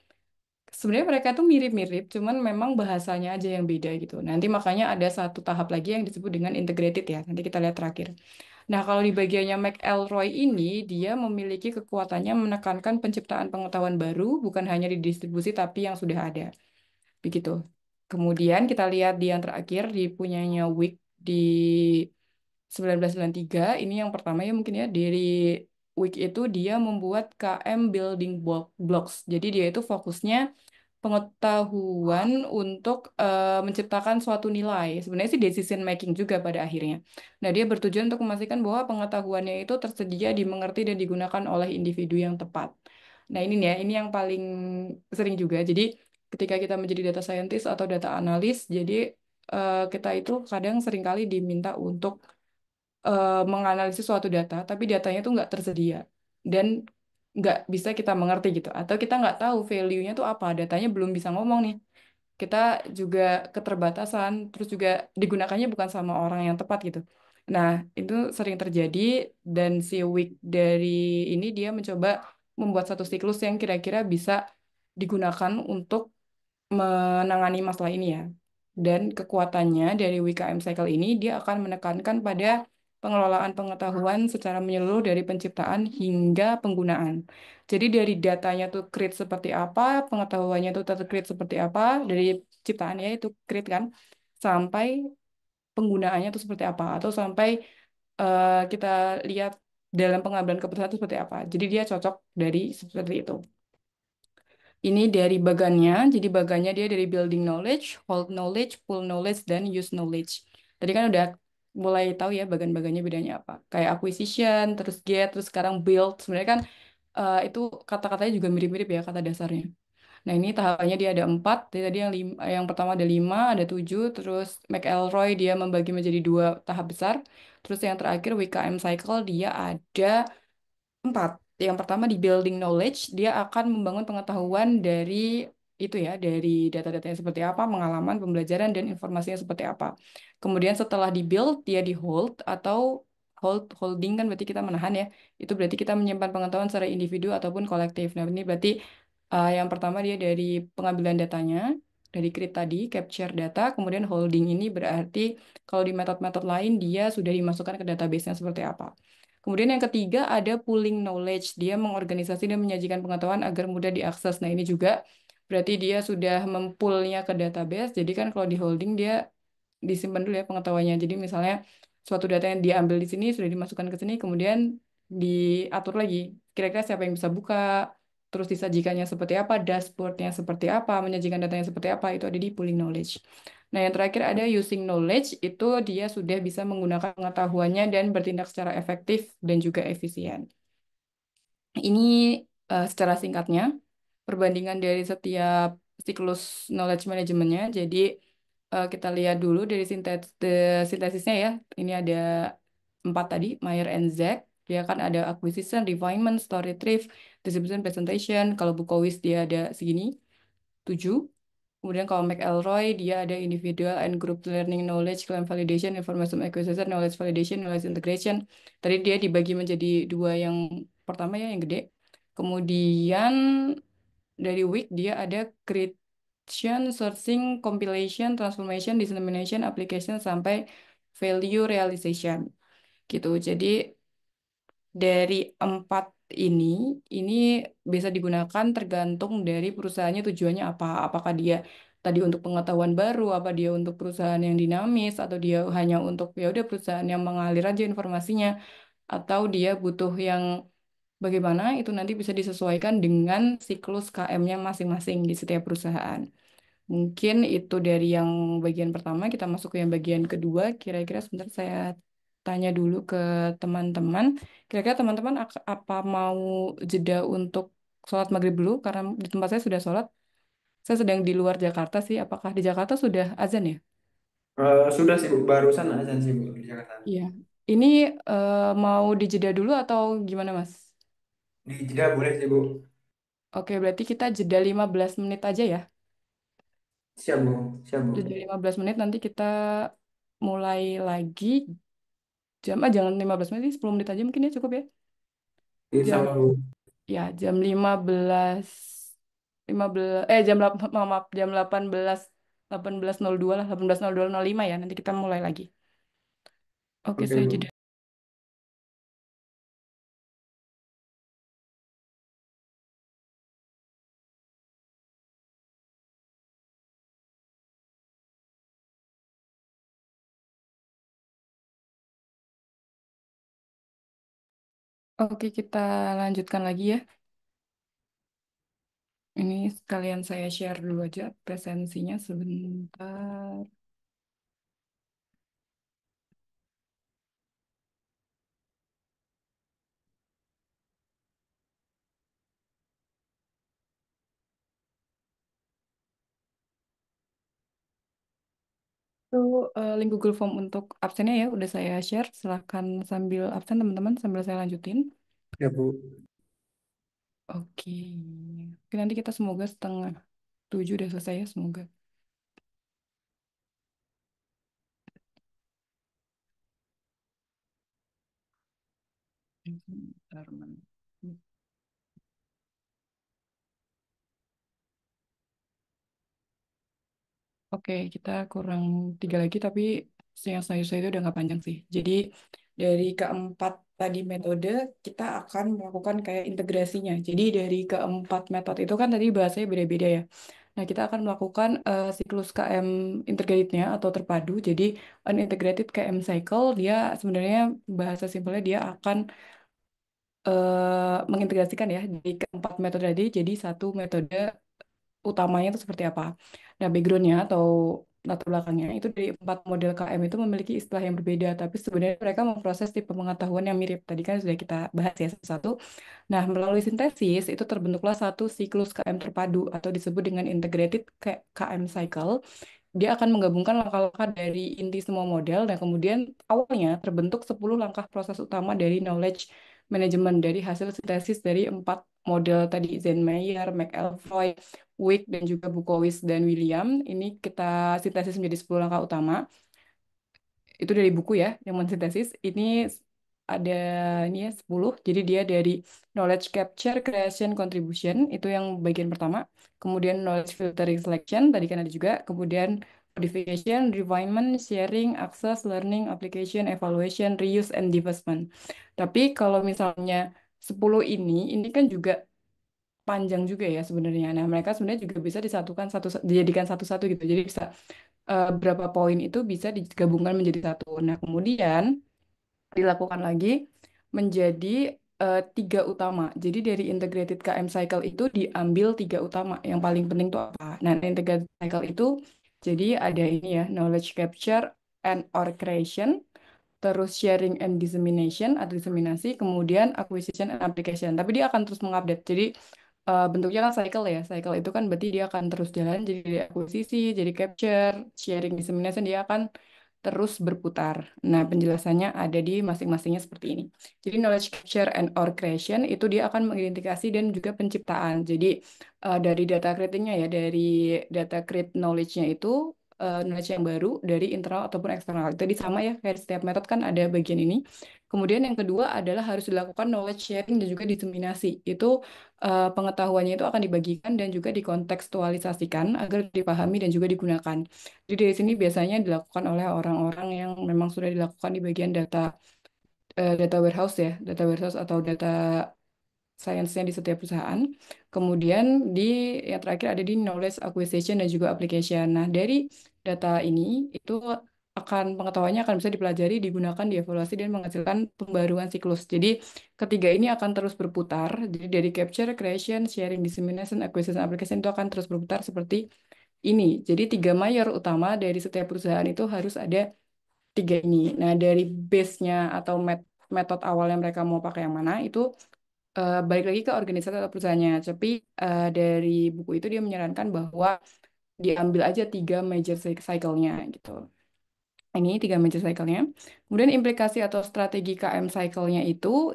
Speaker 1: sebenarnya mereka tuh mirip-mirip, cuman memang bahasanya aja yang beda gitu. Nanti makanya ada satu tahap lagi yang disebut dengan integrated ya. Nanti kita lihat terakhir. Nah, kalau di bagiannya McElroy ini, dia memiliki kekuatannya menekankan penciptaan pengetahuan baru, bukan hanya di distribusi, tapi yang sudah ada. Begitu. Kemudian kita lihat di yang terakhir, di punyanya Wick di 1993, ini yang pertama ya mungkin ya, dari Wick itu dia membuat KM Building Blocks. Jadi dia itu fokusnya pengetahuan untuk menciptakan suatu nilai. Sebenarnya sih decision making juga pada akhirnya. Nah, dia bertujuan untuk memastikan bahwa pengetahuannya itu tersedia, dimengerti, dan digunakan oleh individu yang tepat. Nah, ini nih ya, ini yang paling sering juga. Jadi, ketika kita menjadi data scientist atau data analis, jadi kita itu kadang seringkali diminta untuk menganalisis suatu data, tapi datanya tuh nggak tersedia dan nggak bisa kita mengerti gitu, atau kita nggak tahu value-nya tuh apa, datanya belum bisa ngomong nih. Kita juga keterbatasan, terus juga digunakannya bukan sama orang yang tepat gitu. Nah, itu sering terjadi dan si Wick dari ini dia mencoba membuat satu siklus yang kira-kira bisa digunakan untuk menangani masalah ini ya. Dan kekuatannya dari WKM Cycle ini, dia akan menekankan pada pengelolaan pengetahuan secara menyeluruh dari penciptaan hingga penggunaan. Jadi dari datanya tuh create seperti apa, pengetahuannya tuh create seperti apa, dari ciptaannya itu create kan, sampai penggunaannya tuh seperti apa, atau sampai kita lihat dalam pengambilan keputusan itu seperti apa. Jadi dia cocok dari seperti itu. Ini dari bagannya, jadi bagannya dia dari building knowledge, hold knowledge, pull knowledge, dan use knowledge. Tadi kan udah mulai tahu ya bagan-bagannya bedanya apa. Kayak acquisition, terus get, terus sekarang build. Sebenarnya kan itu kata-katanya juga mirip-mirip ya kata dasarnya. Nah ini tahapannya dia ada 4. Jadi tadi yang pertama ada 5, ada 7. Terus McElroy dia membagi menjadi 2 tahap besar. Terus yang terakhir WKM Cycle dia ada 4. Yang pertama di building knowledge, dia akan membangun pengetahuan dari itu ya, dari data-datanya seperti apa, pengalaman, pembelajaran, dan informasinya seperti apa. Kemudian setelah di build, dia di hold atau holding kan berarti kita menahan ya. Itu berarti kita menyimpan pengetahuan secara individu ataupun kolektif. Nah, ini berarti yang pertama dia dari pengambilan datanya, dari create tadi, capture data, kemudian holding ini berarti kalau di metode-metode lain dia sudah dimasukkan ke database-nya seperti apa. Kemudian yang ketiga ada pooling knowledge. Dia mengorganisasi dan menyajikan pengetahuan agar mudah diakses. Nah, ini juga berarti dia sudah mempoolnya ke database. Jadi kan kalau di holding dia disimpan dulu ya pengetahuannya. Jadi misalnya suatu data yang diambil di sini sudah dimasukkan ke sini, kemudian diatur lagi. Kira-kira siapa yang bisa buka, terus disajikannya seperti apa, dashboardnya seperti apa, menyajikan datanya seperti apa, itu ada di pooling knowledge. Nah, yang terakhir ada using knowledge, itu dia sudah bisa menggunakan pengetahuannya dan bertindak secara efektif dan juga efisien. Ini secara singkatnya perbandingan dari setiap siklus knowledge managementnya. Jadi kita lihat dulu dari sintesisnya ya. Ini ada 4 tadi, Meyer and Zek. Dia kan ada acquisition, refinement, store retrieve, distribution, presentation. Kalau Bukowis dia ada segini, 7. Kemudian kalau McElroy dia ada individual and group learning knowledge, claim validation, information acquisition, knowledge validation, knowledge integration. Tadi dia dibagi menjadi dua yang pertama ya yang gede. Kemudian dari week dia ada creation, searching, compilation, transformation, dissemination, application sampai value realization gitu. Jadi dari 4 ini ini bisa digunakan tergantung dari perusahaannya tujuannya apa. Apakah dia tadi untuk pengetahuan baru, apa dia untuk perusahaan yang dinamis, atau dia hanya untuk ya udah perusahaan yang mengalir aja informasinya, atau dia butuh yang bagaimana itu nanti bisa disesuaikan dengan siklus KM-nya masing-masing di setiap perusahaan. Mungkin itu dari yang bagian pertama, kita masuk ke yang bagian kedua. Kira-kira sebentar saya tanya dulu ke teman-teman. Kira-kira teman-teman apa mau jeda untuk sholat maghrib dulu? Karena di tempat saya sudah sholat. Saya sedang di luar Jakarta sih. Apakah di Jakarta sudah azan ya?
Speaker 2: Sudah sih Bu, barusan azan sih Bu di Jakarta.
Speaker 1: Iya. Ini mau dijeda dulu atau gimana, Mas?
Speaker 2: Di Jeddah boleh sih Bu.
Speaker 1: Oke, berarti kita jeda 15 menit aja ya.
Speaker 2: Siap Bu, siap Bu.
Speaker 1: Jeda 15 menit nanti kita mulai lagi jangan 15 menit, 10 menit aja mungkin ya cukup ya.
Speaker 2: Insya
Speaker 1: Jam
Speaker 2: Allah Bu.
Speaker 1: ya jam 15 jam 8, maaf, maaf, jam 18.02 lah, 18.02.05 ya. Nanti kita mulai lagi. Oke,
Speaker 2: Oke
Speaker 1: saya
Speaker 2: Bu.
Speaker 1: jeda. Oke, kita lanjutkan lagi ya. Ini sekalian saya share dulu aja presensinya sebentar. Itu link Google Form untuk absennya ya udah saya share. Silahkan sambil absen teman-teman sambil saya lanjutin.
Speaker 2: Ya Bu.
Speaker 1: Oke. Oke, nanti kita semoga setengah 7 udah selesai ya semoga. Bentar, Man. Oke, kita kurang 3 lagi, tapi yang saya itu udah nggak panjang sih. Jadi dari keempat tadi metode, kita akan melakukan kayak integrasinya. Jadi dari keempat metode itu kan tadi bahasanya beda-beda ya. Nah, kita akan melakukan siklus KM integratednya atau terpadu. Jadi an integrated KM cycle, dia sebenarnya bahasa simpelnya dia akan mengintegrasikan ya di keempat metode tadi jadi satu metode utamanya itu seperti apa. Nah, backgroundnya atau latar belakangnya itu dari 4 model KM itu memiliki istilah yang berbeda, tapi sebenarnya mereka memproses tipe pengetahuan yang mirip. Tadi kan sudah kita bahas ya satu-satu. Nah, melalui sintesis itu terbentuklah satu siklus KM terpadu atau disebut dengan integrated KM cycle. Dia akan menggabungkan langkah-langkah dari inti semua model dan kemudian awalnya terbentuk 10 langkah proses utama dari knowledge management dari hasil sintesis dari 4 model tadi Zenmeyer, McElroy, Wick dan juga Bukowis dan William. Ini kita sintesis menjadi 10 langkah utama. Itu dari buku ya yang mensintesis. Ini ada ini ya 10. Jadi dia dari knowledge capture, creation, contribution itu yang bagian pertama. Kemudian knowledge filtering selection tadi kan ada juga. Kemudian modification, refinement, sharing, access, learning, application, evaluation, reuse, and development. Tapi kalau misalnya 10 ini kan juga panjang juga ya sebenarnya. Nah, mereka sebenarnya juga bisa disatukan dijadikan satu-satu gitu. Jadi bisa berapa poin itu bisa digabungkan menjadi satu. Nah, kemudian dilakukan lagi menjadi tiga utama. Jadi dari integrated KM cycle itu diambil tiga utama. Yang paling penting itu apa? Nah, integrated cycle itu jadi ada ini ya, knowledge capture and or creation, terus sharing and dissemination atau diseminasi, kemudian acquisition and application. Tapi dia akan terus mengupdate. Jadi bentuknya kan cycle ya. Cycle itu kan berarti dia akan terus jalan jadi dari akuisisi, jadi capture, sharing, dissemination dia akan terus berputar. Nah, penjelasannya ada di masing-masingnya seperti ini. Jadi knowledge capture and or creation itu dia akan mengidentifikasi dan juga penciptaan. Jadi dari data creatingnya ya, dari data create knowledge-nya itu knowledge yang baru dari internal ataupun eksternal. Tadi sama ya, kayak setiap metode kan ada bagian ini. Kemudian yang kedua adalah harus dilakukan knowledge sharing dan juga diseminasi. Itu pengetahuannya itu akan dibagikan dan juga dikontekstualisasikan agar dipahami dan juga digunakan. Jadi dari sini biasanya dilakukan oleh orang-orang yang memang sudah dilakukan di bagian data warehouse ya, data warehouse atau data science-nya di setiap perusahaan. Kemudian di yang terakhir ada di knowledge acquisition dan juga application. Nah, dari data ini itu pengetahuannya akan bisa dipelajari, digunakan, dievaluasi dan menghasilkan pembaruan siklus. Jadi ketiga ini akan terus berputar. Jadi dari capture, creation, sharing, dissemination, acquisition, application itu akan terus berputar seperti ini. Jadi tiga mayor utama dari setiap perusahaan itu harus ada tiga ini. Nah, dari base-nya atau metode awalnya mereka mau pakai yang mana itu balik lagi ke organisasi atau perusahaannya. Tapi dari buku itu dia menyarankan bahwa diambil aja tiga major cycle-nya gitu. Ini tiga major cycle-nya. Kemudian implikasi atau strategi KM cycle-nya itu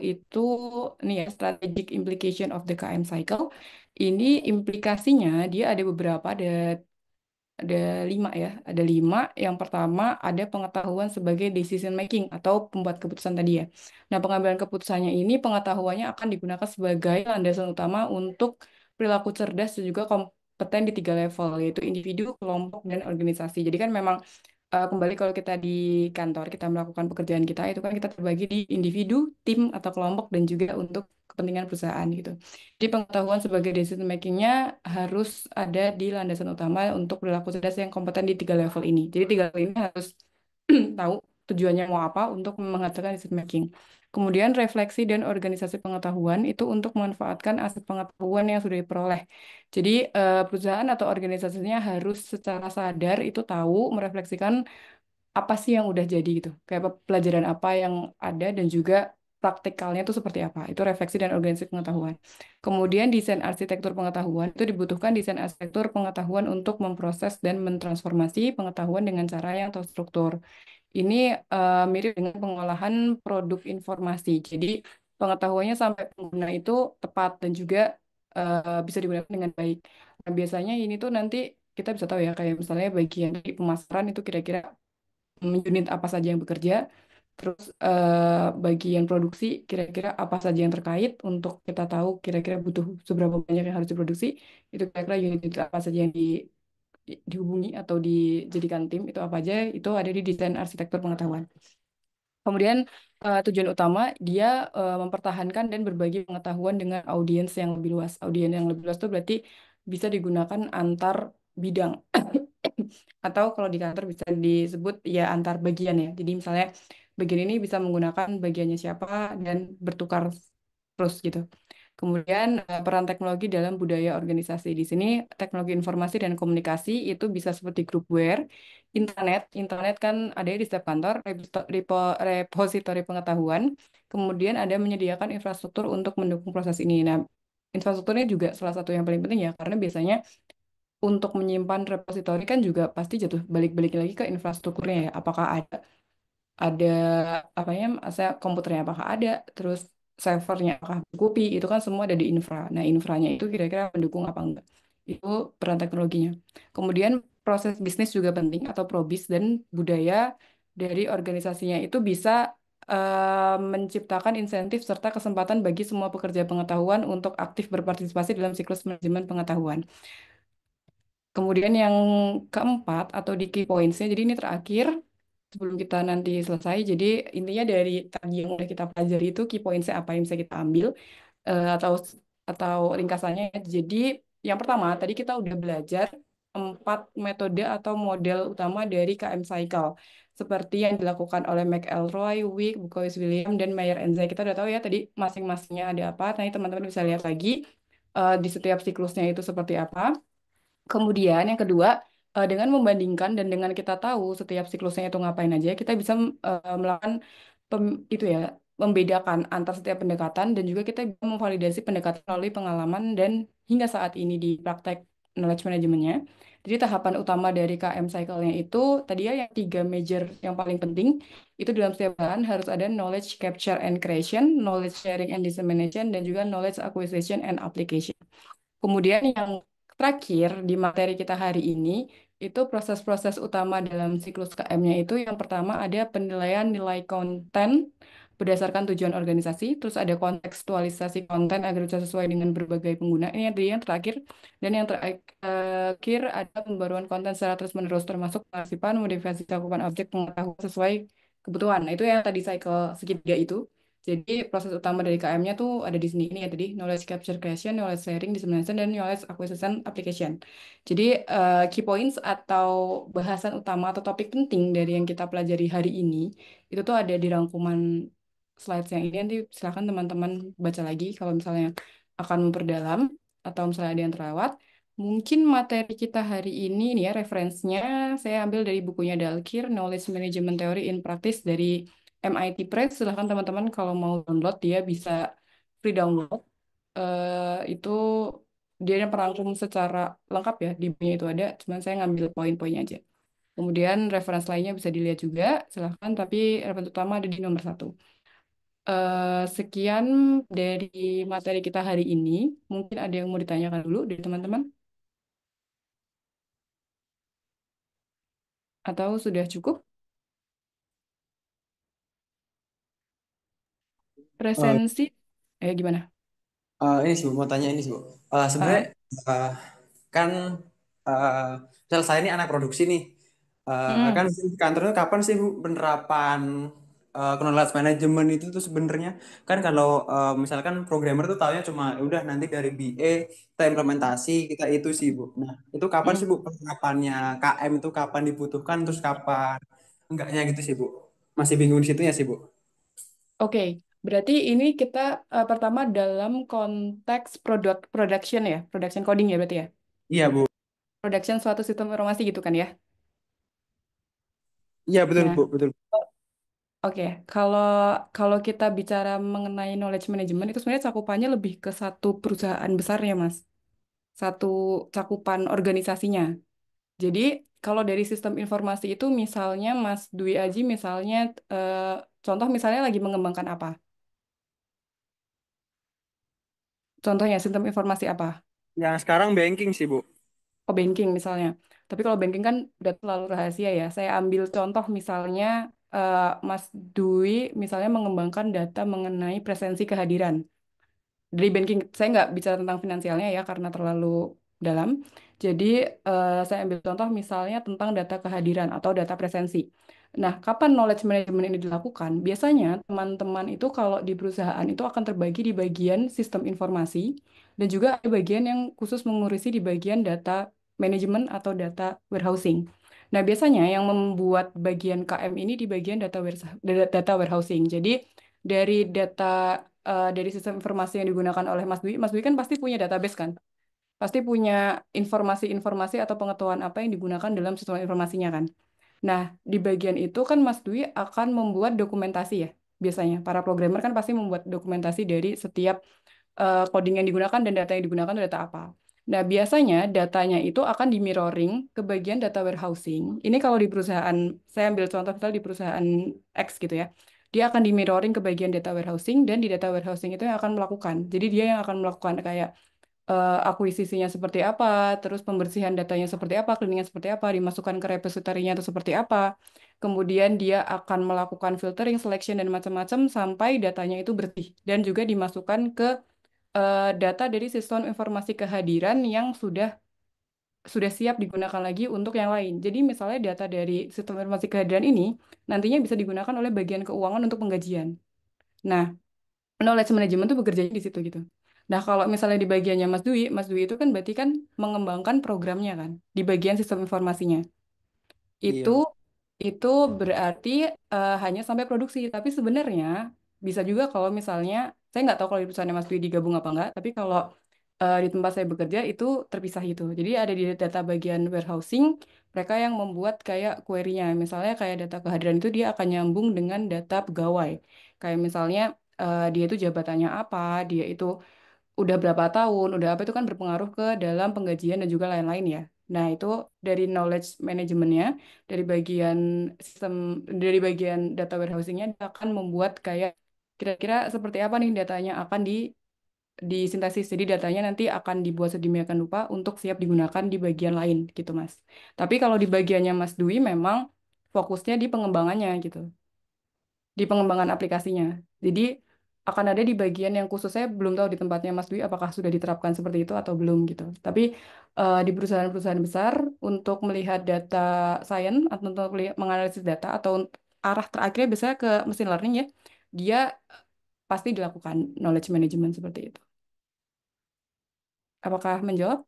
Speaker 1: nih ya, strategic implication of the KM cycle. Ini implikasinya dia ada beberapa, ada lima ya, ada lima. Yang pertama ada pengetahuan sebagai decision making atau pembuat keputusan tadi ya. Nah, pengambilan keputusannya ini pengetahuannya akan digunakan sebagai landasan utama untuk perilaku cerdas dan juga kompeten di tiga level, yaitu individu, kelompok, dan organisasi. Jadi kan memang kembali kalau kita di kantor, kita melakukan pekerjaan kita, itu kan kita terbagi di individu, tim, atau kelompok, dan juga untuk kepentingan perusahaan gitu. Jadi pengetahuan sebagai decision making-nya harus ada di landasan utama untuk perilaku cerdas yang kompeten di tiga level ini. Jadi tiga level ini harus tahu tujuannya mau apa untuk menghasilkan decision making. Kemudian refleksi dan organisasi pengetahuan itu untuk memanfaatkan aset pengetahuan yang sudah diperoleh. Jadi perusahaan atau organisasinya harus secara sadar itu tahu merefleksikan apa sih yang udah jadi gitu. Kayak pelajaran apa yang ada dan juga praktikalnya itu seperti apa. Itu refleksi dan organisasi pengetahuan. Kemudian desain arsitektur pengetahuan itu dibutuhkan desain arsitektur pengetahuan untuk memproses dan mentransformasi pengetahuan dengan cara yang terstruktur. Ini mirip dengan pengolahan produk informasi. Jadi pengetahuannya sampai pengguna itu tepat dan juga bisa digunakan dengan baik. Nah, biasanya ini tuh nanti kita bisa tahu ya kayak misalnya bagian di pemasaran itu kira-kira unit apa saja yang bekerja, terus bagian produksi kira-kira apa saja yang terkait untuk kita tahu kira-kira butuh seberapa banyak yang harus diproduksi, itu kira-kira unit apa saja yang dihubungi atau dijadikan tim itu apa aja itu ada di desain arsitektur pengetahuan. Kemudian tujuan utama dia mempertahankan dan berbagi pengetahuan dengan audiens yang lebih luas. Audiens yang lebih luas itu berarti bisa digunakan antar bidang atau kalau di kantor bisa disebut ya antar bagian ya. Jadi misalnya bagian ini bisa menggunakan bagiannya siapa dan bertukar terus gitu. Kemudian peran teknologi dalam budaya organisasi. Di sini teknologi informasi dan komunikasi itu bisa seperti groupware, internet. Internet kan ada di setiap kantor, repositori pengetahuan. Kemudian ada menyediakan infrastruktur untuk mendukung proses ini. Nah, infrastrukturnya juga salah satu yang paling penting ya, karena biasanya untuk menyimpan repositori kan juga pasti jatuh balik-balik lagi ke infrastrukturnya ya. Apakah ada apa ya, saya komputernya apakah ada, terus servernya apakah berkupi, itu kan semua ada di infra. Nah, infranya itu kira-kira mendukung apa enggak. Itu peran teknologinya. Kemudian proses bisnis juga penting atau probis dan budaya dari organisasinya itu bisa menciptakan insentif serta kesempatan bagi semua pekerja pengetahuan untuk aktif berpartisipasi dalam siklus manajemen pengetahuan. Kemudian yang keempat atau di key points-nya, jadi ini terakhir sebelum kita nanti selesai. Jadi intinya dari tadi yang udah kita pelajari itu key points-nya apa yang bisa kita ambil eh, atau atau ringkasannya. Jadi yang pertama tadi kita udah belajar empat metode atau model utama dari KM Cycle. seperti yang dilakukan oleh McElroy, Wick, Bukovic William, dan Mayer Enzai. Kita udah tahu ya tadi masing-masingnya ada apa. Nanti teman-teman bisa lihat lagi di setiap siklusnya itu seperti apa. Kemudian yang kedua, dengan membandingkan dan dengan kita tahu setiap siklusnya itu ngapain aja, kita bisa melakukan itu ya, membedakan antar setiap pendekatan dan juga kita bisa memvalidasi pendekatan melalui pengalaman dan hingga saat ini di praktek knowledge manajemennya. Jadi tahapan utama dari KM cycle-nya itu tadi ya yang tiga major yang paling penting itu dalam setiap bahan harus ada knowledge capture and creation, knowledge sharing and dissemination, dan juga knowledge acquisition and application. Kemudian yang terakhir di materi kita hari ini itu proses-proses utama dalam siklus KM-nya itu yang pertama ada penilaian nilai konten berdasarkan tujuan organisasi, terus ada kontekstualisasi konten agar bisa sesuai dengan berbagai pengguna. Ini yang tadi yang terakhir. Dan yang terakhir ada pembaruan konten secara terus-menerus termasuk pengasipan, modifikasi cakupan objek pengetahuan sesuai kebutuhan. Nah, itu yang tadi cycle segitiga itu. Jadi proses utama dari KM-nya tuh ada di sini ini ya tadi knowledge capture creation, knowledge sharing, dissemination, dan knowledge acquisition application. Jadi key points atau bahasan utama atau topik penting dari yang kita pelajari hari ini itu tuh ada di rangkuman slides yang ini. Nanti silakan teman-teman baca lagi kalau misalnya akan memperdalam atau misalnya ada yang terlewat. Mungkin materi kita hari ini nih ya referensinya saya ambil dari bukunya Dalkir Knowledge Management Theory in Practice dari MIT Press. Silahkan teman-teman kalau mau download dia bisa free download. Itu dia yang merangkum secara lengkap ya di bukunya itu ada. Cuman saya ngambil poin-poinnya aja. Kemudian referensi lainnya bisa dilihat juga. Silahkan. Tapi referensi utama ada di nomor satu. Sekian dari materi kita hari ini. Mungkin ada yang mau ditanyakan dulu dari teman-teman atau sudah cukup?
Speaker 2: Eh,
Speaker 1: Presensi, gimana?
Speaker 2: ini sih Bu, mau tanya ini sih Bu. Sebenarnya
Speaker 1: Ah,
Speaker 2: eh, kan uh, misal saya ini anak produksi nih. Kan
Speaker 1: mm,
Speaker 2: di kantornya kapan sih Bu penerapan knowledge management itu tuh sebenarnya kan kalau misalkan programmer tuh taunya cuma "Ya udah nanti dari BA kita implementasi kita itu sih Bu. Nah itu kapan sih
Speaker 1: mm.
Speaker 2: Bu penerapannya KM itu kapan dibutuhkan terus kapan enggaknya gitu sih Bu. Masih bingung di situnya sih Bu.
Speaker 1: Oke, berarti ini kita pertama dalam konteks production ya, production coding ya berarti ya.
Speaker 2: Iya Bu.
Speaker 1: Production suatu sistem informasi gitu kan ya.
Speaker 2: Iya betul
Speaker 1: Nah,
Speaker 2: Bu, betul.
Speaker 1: oke, kalau kalau kita bicara mengenai knowledge management itu sebenarnya cakupannya lebih ke satu perusahaan besar ya, Mas. Satu cakupan organisasinya. Jadi, kalau dari sistem informasi itu misalnya Mas Dwi Aji misalnya eh, contoh misalnya lagi mengembangkan apa? Contohnya sistem informasi apa?
Speaker 2: Yang sekarang banking sih Bu.
Speaker 1: Oh, banking misalnya. Tapi kalau banking kan udah terlalu rahasia ya. Saya ambil contoh misalnya eh, Mas Dwi misalnya mengembangkan data mengenai presensi kehadiran. Dari banking, saya nggak bicara tentang finansialnya ya karena terlalu dalam. Jadi saya ambil contoh misalnya tentang data kehadiran atau data presensi. Nah, kapan knowledge management ini dilakukan? Biasanya teman-teman itu kalau di perusahaan itu akan terbagi di bagian sistem informasi dan juga ada bagian yang khusus mengurusi di bagian data management atau data warehousing. Nah, biasanya yang membuat bagian KM ini di bagian data warehousing. Jadi dari data dari sistem informasi yang digunakan oleh Mas Dwi kan pasti punya database kan? Pasti punya informasi-informasi atau pengetahuan apa yang digunakan dalam sistem informasinya kan? Nah, di bagian itu kan Mas Dwi akan membuat dokumentasi ya. Biasanya para programmer kan pasti membuat dokumentasi dari setiap coding yang digunakan dan data yang digunakan itu data apa. Nah, biasanya datanya itu akan di mirroring ke bagian data warehousing. Ini kalau di perusahaan, saya ambil contoh misalnya di perusahaan X gitu ya. Dia akan di mirroring ke bagian data warehousing dan di data warehousing itu yang akan melakukan. Jadi dia yang akan melakukan kayak akuisisinya seperti apa, terus pembersihan datanya seperti apa, cleaningnya seperti apa, dimasukkan ke repository-nya itu seperti apa. Kemudian dia akan melakukan filtering, selection, dan macam-macam sampai datanya itu bersih. Dan juga dimasukkan ke data dari sistem informasi kehadiran yang sudah siap digunakan lagi untuk yang lain. Jadi misalnya data dari sistem informasi kehadiran ini nantinya bisa digunakan oleh bagian keuangan untuk penggajian. Nah, knowledge management itu bekerja di situ gitu. Nah, kalau misalnya di bagiannya Mas Dwi itu kan berarti kan mengembangkan programnya kan di bagian sistem informasinya. Itu
Speaker 2: Iya.
Speaker 1: itu berarti hanya sampai produksi. Tapi sebenarnya bisa juga kalau misalnya, saya nggak tahu kalau di perusahaan Mas Dwi digabung apa enggak, tapi kalau di tempat saya bekerja itu terpisah gitu. Jadi ada di data bagian warehousing, mereka yang membuat kayak query-nya. Misalnya kayak data kehadiran itu dia akan nyambung dengan data pegawai. Kayak misalnya dia itu jabatannya apa, dia itu udah berapa tahun, udah apa itu kan berpengaruh ke dalam penggajian dan juga lain-lain ya. Nah, itu dari knowledge manajemennya, dari bagian sistem, dari bagian data warehousing-nya dia akan membuat kayak kira-kira seperti apa nih datanya akan disintesis. Jadi datanya nanti akan dibuat sedemikian rupa untuk siap digunakan di bagian lain gitu, Mas. Tapi kalau di bagiannya Mas Dwi memang fokusnya di pengembangannya gitu, di pengembangan aplikasinya. Jadi akan ada di bagian yang khusus saya belum tahu di tempatnya Mas Dwi apakah sudah diterapkan seperti itu atau belum gitu. Tapi di perusahaan-perusahaan besar untuk melihat data science atau untuk menganalisis data atau arah terakhirnya biasanya ke machine learning ya, dia pasti dilakukan knowledge management seperti itu. Apakah menjawab?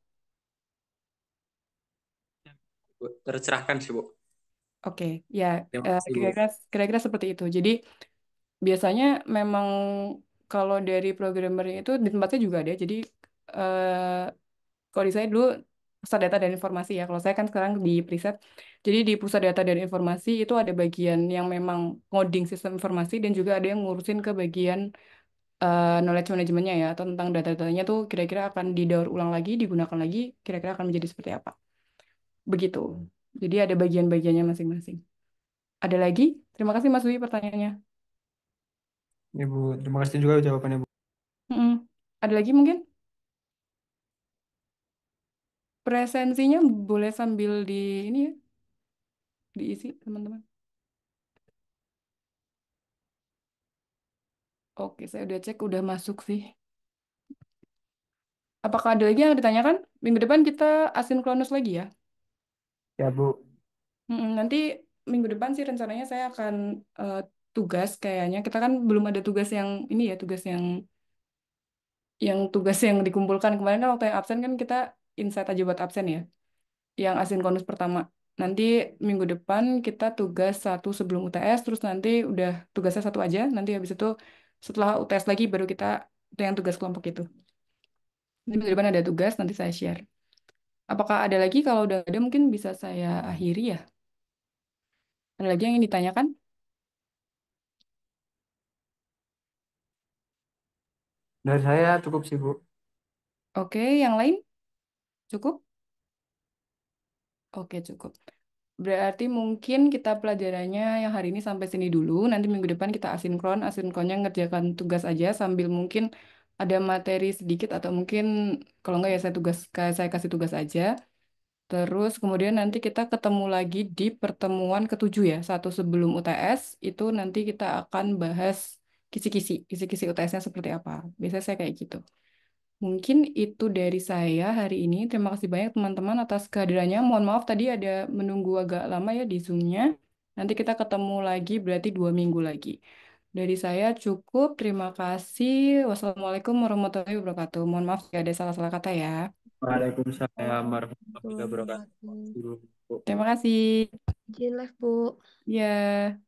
Speaker 2: Bu. Tercerahkan sih, Bu.
Speaker 1: Oke, ya
Speaker 2: Terima kasih, Bu.
Speaker 1: kira-kira kira-kira seperti itu. Jadi biasanya memang kalau dari programmer itu di tempat saya juga ada. Jadi eh, kalau di saya dulu pusat data dan informasi ya. Kalau saya kan sekarang di preset. Jadi di pusat data dan informasi itu ada bagian yang memang ngoding sistem informasi dan juga ada yang ngurusin ke bagian knowledge manajemennya ya atau tentang data-datanya tuh kira-kira akan didaur ulang lagi, digunakan lagi, kira-kira akan menjadi seperti apa. Begitu. Jadi ada bagian-bagiannya masing-masing. Ada lagi? Terima kasih Mas Dwi pertanyaannya.
Speaker 2: Ibu, terima kasih juga jawabannya, Bu.
Speaker 1: Mm-mm. Ada lagi mungkin? Presensinya boleh sambil di ini ya, diisi teman-teman. Oke, saya udah cek, udah masuk sih. Apakah ada lagi yang ditanyakan? Minggu depan kita asinkronus lagi ya.
Speaker 2: Ya, Bu.
Speaker 1: Nanti minggu depan sih rencananya saya akan eh, tugas kayaknya. Kita kan belum ada tugas yang ini ya, tugas yang dikumpulkan kemarin kan waktu yang absen kan kita insight aja buat absen ya. Yang asinkronus pertama. Nanti minggu depan kita tugas satu sebelum UTS, terus nanti udah tugasnya satu aja. Nanti habis itu setelah UTS lagi baru kita yang tugas kelompok itu. Nanti minggu depan ada tugas, nanti saya share. Apakah ada lagi? Kalau udah ada mungkin bisa saya akhiri ya. Ada lagi yang ingin ditanyakan?
Speaker 2: Dari saya cukup sih, Bu.
Speaker 1: Oke, yang lain cukup? Oke, cukup. Berarti mungkin kita pelajarannya yang hari ini sampai sini dulu. Nanti minggu depan kita asinkron. Asinkronnya ngerjakan tugas aja sambil mungkin ada materi sedikit atau mungkin kalau enggak ya saya kasih tugas aja. Terus kemudian nanti kita ketemu lagi di pertemuan ketujuh ya, satu sebelum UTS. Itu nanti kita akan bahas kisi-kisi UTS-nya seperti apa. Biasanya saya kayak gitu. Mungkin itu dari saya hari ini. Terima kasih banyak teman-teman atas kehadirannya. Mohon maaf tadi ada menunggu agak lama ya di Zoom-nya. Nanti kita ketemu lagi berarti 2 minggu lagi. Dari saya cukup. Terima kasih. Wassalamualaikum warahmatullahi wabarakatuh. Mohon maaf jika ada salah-salah kata ya.
Speaker 2: Waalaikumsalam warahmatullahi
Speaker 3: Waalaikumsalam
Speaker 2: wabarakatuh.
Speaker 3: warahmatullahi
Speaker 2: Bu.
Speaker 1: Terima kasih.
Speaker 3: wabarakatuh. Bu.
Speaker 1: Ya.